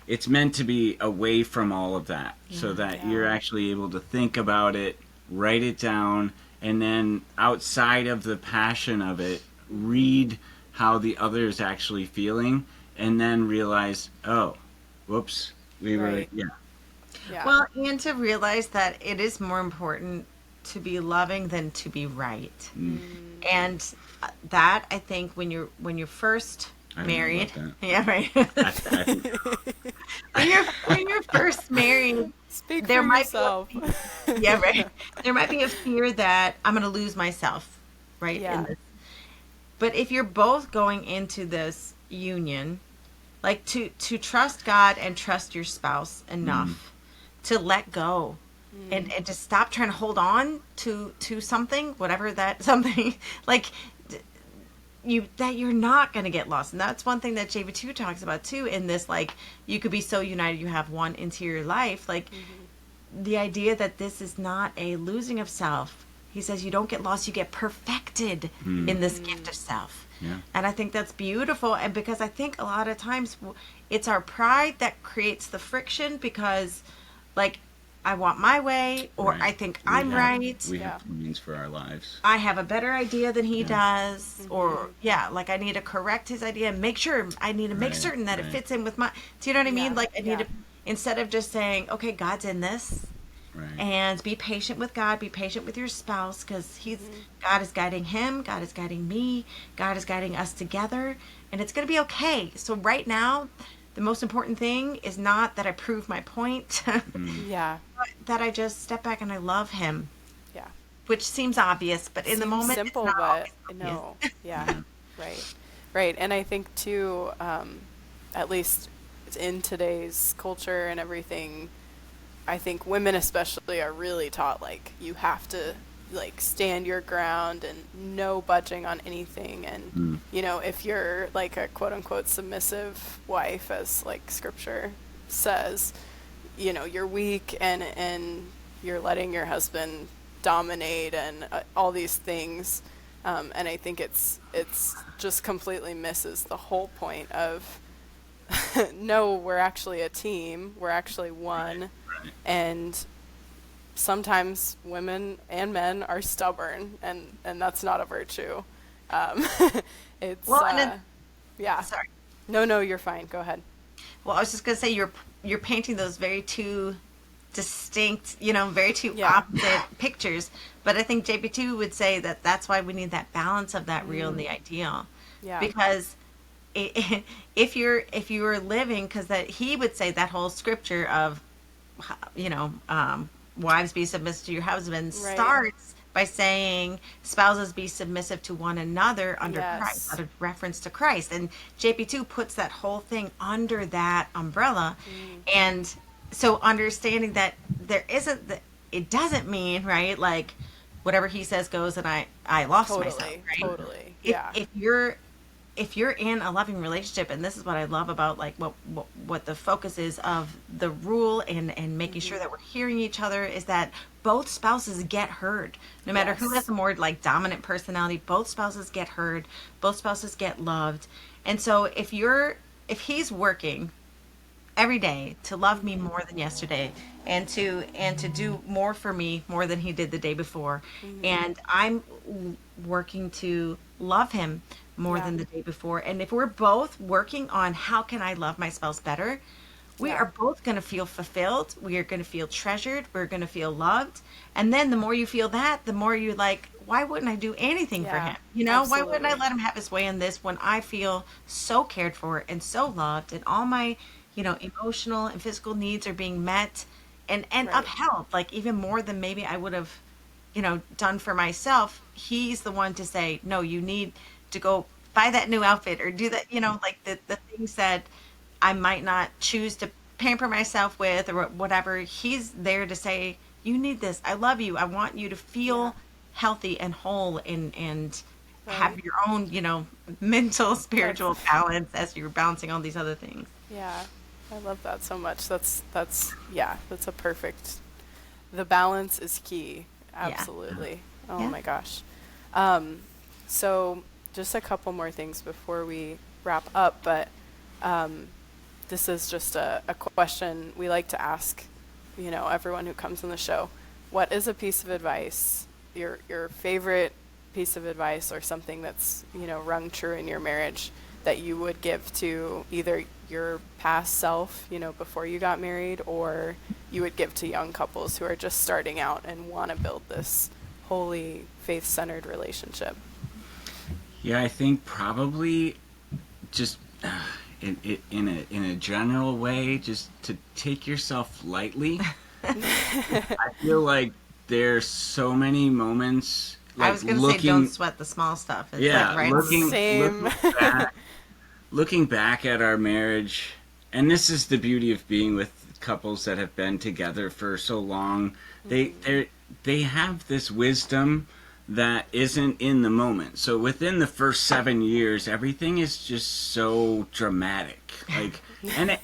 it's meant to be away from all of that, so that you're actually able to think about it, write it down, and then outside of the passion of it, read how the other is actually feeling, and then realize, oh, whoops, we were, Well, and to realize that it is more important to be loving than to be right. And that, I think, when you're first married, right. when you're first married, Speak there for might yourself. be right. There might be a fear that I'm going to lose myself, right? Yeah. In this. But if you're both going into this union, like to trust God and trust your spouse enough to let go and to stop trying to hold on to something, whatever that something, like that you're not going to get lost. And that's one thing that JPII talks about too, in this, like, you could be so united, you have one interior life, like the idea that this is not a losing of self. He says you don't get lost, you get perfected in this gift of self. Yeah. And I think that's beautiful. And because I think a lot of times it's our pride that creates the friction, because, like, I want my way, or I think I'm right. We have plans for our lives. I have a better idea than he does, or like I need to correct his idea and make sure, I need to make certain that it fits in with my, do you know what I mean? Like, I need to, instead of just saying, okay, God's in this, and be patient with God, be patient with your spouse, because God is guiding him, God is guiding me, God is guiding us together, and it's going to be okay. So right now, the most important thing is not that I prove my point, but that I just step back and I love him. Yeah. Which seems obvious, but in the moment, simple, it's not but no. Right. And I think too, at least in today's culture and everything, I think women especially are really taught, like, you have to, like, stand your ground and no budging on anything. And, if you're, like, a quote-unquote submissive wife, as, like, scripture says, you're weak and you're letting your husband dominate and all these things. And I think it's just completely misses the whole point of, no, we're actually a team. We're actually one. And sometimes women and men are stubborn, and that's not a virtue. It's Sorry. No, you're fine. Go ahead. Well, I was just gonna say you're painting those very two distinct, very two opposite pictures. But I think JP2 would say that that's why we need that balance of that real and the ideal. Yeah. Because if you're living, because that he would say that whole scripture of, wives be submissive to your husbands starts by saying spouses be submissive to one another under Christ, out of reference to Christ. And JP2 puts that whole thing under that umbrella. And so understanding that there isn't, it doesn't mean, right, like whatever he says goes and I lost myself, right? Totally. If you're in a loving relationship, and this is what I love about, like, what the focus is of the rule and making sure that we're hearing each other, is that both spouses get heard. No matter who has a more, like, dominant personality, both spouses get heard, both spouses get loved. And so if he's working, every day to love me more than yesterday, and to do more for me more than he did the day before. And I'm working to love him more Yeah. than the day before. And if we're both working on how can I love my spouse better, we Yeah. are both going to feel fulfilled. We are going to feel treasured. We're going to feel loved. And then the more you feel that, the more you're like, why wouldn't I do anything for Yeah. him? You know, why wouldn't I Absolutely. let him have his way in this when I feel so cared for and so loved, and all my, emotional and physical needs are being met and Right. upheld, like even more than maybe I would have, done for myself. He's the one to say, no, you need to go buy that new outfit or do that, like the things that I might not choose to pamper myself with or whatever. He's there to say, you need this. I love you. I want you to Yeah. feel healthy and whole and have Right. your own, mental, That's spiritual balance as you're balancing all these other things. yeah. I love that so much. That's yeah, that's a perfect. The balance is key. Yeah. Absolutely. Oh Yeah. my gosh. Um, so just a couple more things before we wrap up, but this is just a question we like to ask, everyone who comes on the show. What is a piece of advice, your favorite piece of advice or something that's, rung true in your marriage that you would give to either your past self, before you got married, or you would give to young couples who are just starting out and want to build this holy, faith-centered relationship? Yeah, I think probably just in a general way, just to take yourself lightly. I feel like there's so many moments I like was gonna say, don't looking, sweat the small stuff. It's like yeah, right on the. Same. looking back at our marriage, and this is the beauty of being with couples that have been together for so long. They have this wisdom that isn't in the moment. So within the first 7 years, everything is just so dramatic. Like, and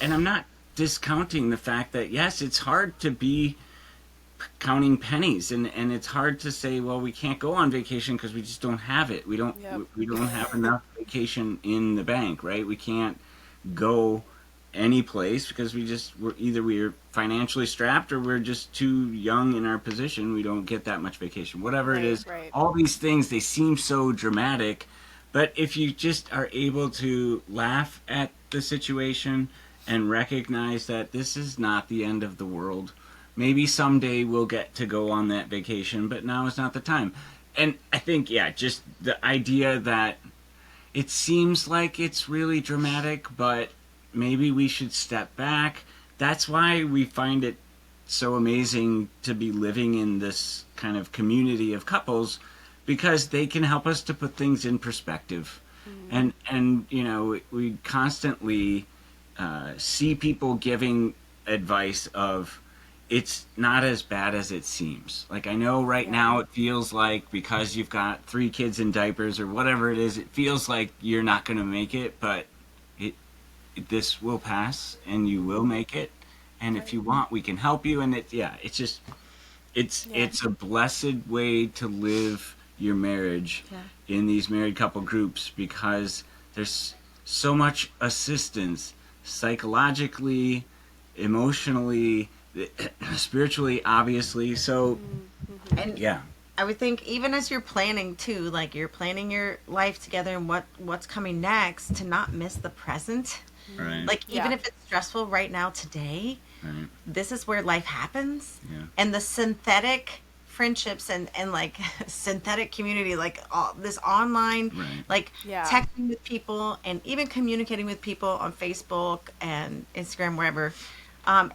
I'm not discounting the fact that yes, it's hard to be counting pennies, and it's hard to say, well, we can't go on vacation because we just don't have it. Yep. We don't have enough vacation in the bank, right? We can't go any place because we're financially strapped or we're just too young in our position. We don't get that much vacation, whatever it Right, is. right. All these things, they seem so dramatic, but if you just are able to laugh at the situation and recognize that this is not the end of the world, maybe someday we'll get to go on that vacation, but now is not the time. And I think, yeah, just the idea that it seems like it's really dramatic, but maybe we should step back. That's why we find it so amazing to be living in this kind of community of couples, because they can help us to put things in perspective. And we constantly see people giving advice of, it's not as bad as it seems. Like, I know right Yeah. now it feels like because you've got 3 kids in diapers or whatever it is, it feels like you're not going to make it, but this will pass and you will make it. And if Right. you want, we can help you. And it's just, Yeah. it's a blessed way to live your marriage Yeah. in these married couple groups, because there's so much assistance psychologically, emotionally, spiritually, obviously. So And yeah, I would think even as you're planning too, like you're planning your life together and what's coming next, to not miss the present. right, Like even Yeah. if it's stressful right now today, right, this is where life happens. yeah, And the synthetic friendships and like synthetic community, like all this online, right, like Yeah. texting with people and even communicating with people on Facebook and Instagram, wherever,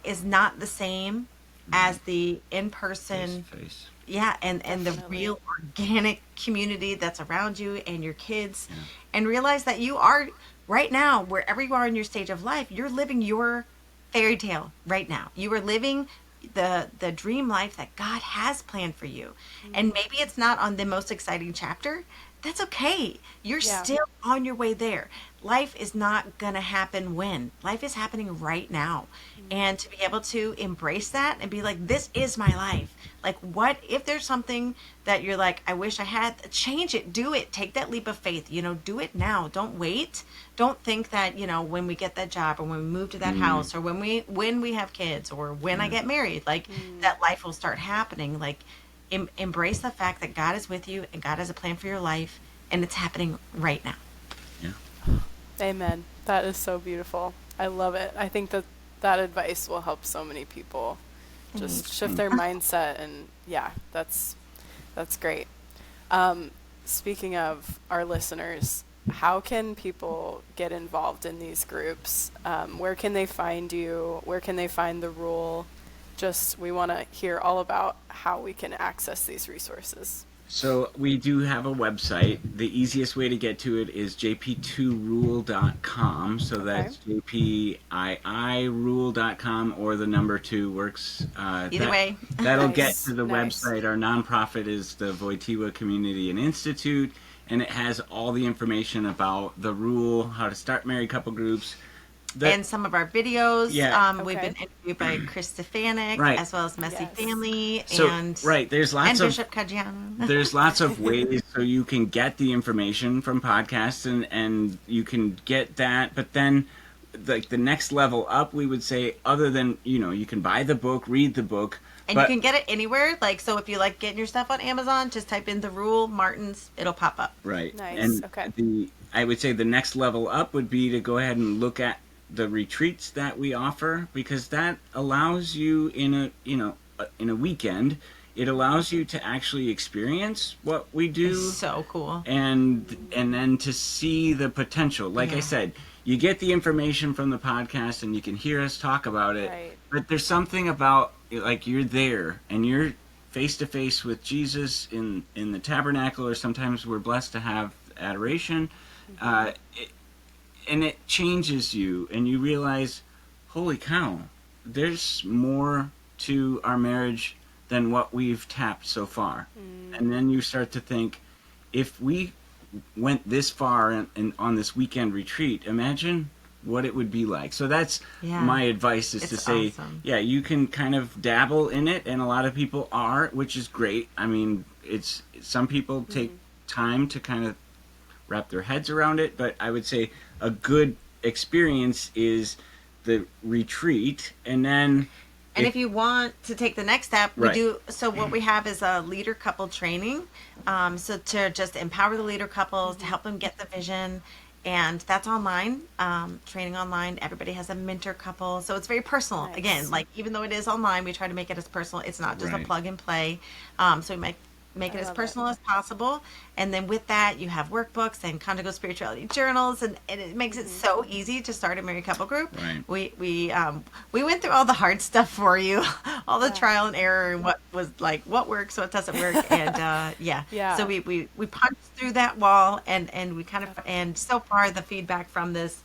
is not the same as the face in-person. to face, Yeah, and the Definitely. real organic community that's around you and your kids. yeah, And realize that you are right now, wherever you are in your stage of life, you're living your fairy tale right now. You are living the dream life that God has planned for you. And maybe it's not on the most exciting chapter, that's okay. You're Yeah. still on your way there. Life is not going to happen when. Life is happening right now. And to be able to embrace that and be like, this is my life. Like, what if there's something that you're like, I wish I had, change it, do it, take that leap of faith, do it now. Don't wait. Don't think that, when we get that job or when we move to that house or when we have kids or when I get married, like that life will start happening. Like, embrace the fact that God is with you and God has a plan for your life and it's happening right now. Yeah. Amen. That is so beautiful. I love it. I think that advice will help so many people just shift their mindset, and yeah, that's great. Speaking of our listeners, how can people get involved in these groups? Where can they find you? Where can they find the Rule? We want to hear all about how we can access these resources. So we do have a website. The easiest way to get to it is jp2rule.com. So that's jpii rule.com, or the number 2 works. Either way. That'll Nice. get to the Nice. website. Our nonprofit is the Wojtyla Community Institute, and it has all the information about the Rule, how to start married couple groups. And some of our videos. Yeah. We've been interviewed by Chris Stefanik, Right. as well as Messy Yes. Family, So, and right, there's lots and of Bishop Kajiano. there's lots of ways so you can get the information from podcasts, and you can get that, but then like the next level up, we would say, other than you can buy the book, read the book, And you can get it anywhere. Like, so if you like getting your stuff on Amazon, just type in The Rule Martins, it'll pop up. right. Nice, And okay. I would say the next level up would be to go ahead and look at the retreats that we offer, because that allows you in a weekend, it allows you to actually experience what we do. It's so cool. And then to see the potential. Like I said, you get the information from the podcast and you can hear us talk about it. Right. But there's something about, like, you're there and you're face to face with Jesus in the tabernacle, or sometimes we're blessed to have adoration. And it changes you, and you realize, holy cow, there's more to our marriage than what we've tapped so far. And then you start to think, if we went this far on this weekend retreat, imagine what it would be like. So that's my advice, is to say, awesome. you can kind of dabble in it, and a lot of people are, which is great. I mean, some people take time to kind of wrap their heads around it, but I would say a good experience is the retreat, and then if you want to take the next step, we Right. do. So what we have is a leader couple training. So to just empower the leader couples, to help them get the vision. And that's online, training online. Everybody has a mentor couple. So it's very personal. Nice. Again, like, even though it is online, we try to make it as personal. It's not just a Right. plug and play. So we make it as love personal as possible. And then with that, you have workbooks and conjugal spirituality journals, and it makes it so easy to start a married couple group. Right. We went through all the hard stuff for you, all the trial and error, and what was like, what works, what doesn't work, and Yeah. So we punched through that wall, and we kind of, and so far the feedback from this,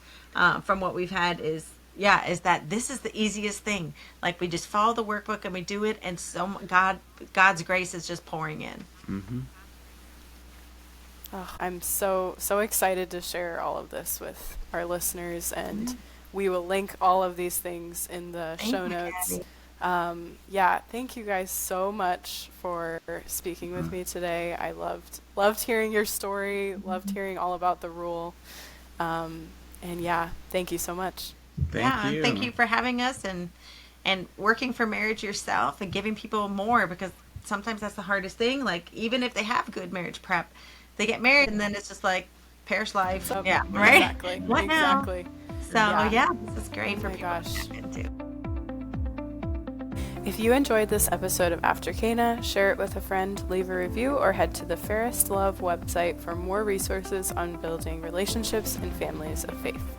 from what we've had is that this is the easiest thing. Like, we just follow the workbook and we do it, and God's grace is just pouring in. Oh, I'm so excited to share all of this with our listeners, and we will link all of these things in the show notes. Thank you guys so much for speaking with me today. I loved hearing your story, loved hearing all about the Rule. Thank you so much. Thank you. Thank you for having us, and working for marriage yourself, and giving people more, because sometimes that's the hardest thing. Like, even if they have good marriage prep, they get married and then it's just like parish life. Right? Right? What now? Exactly. So this is great for my people gosh. to tap into. If you enjoyed this episode of After Cana, share it with a friend, leave a review, or head to the Fairest Love website for more resources on building relationships and families of faith.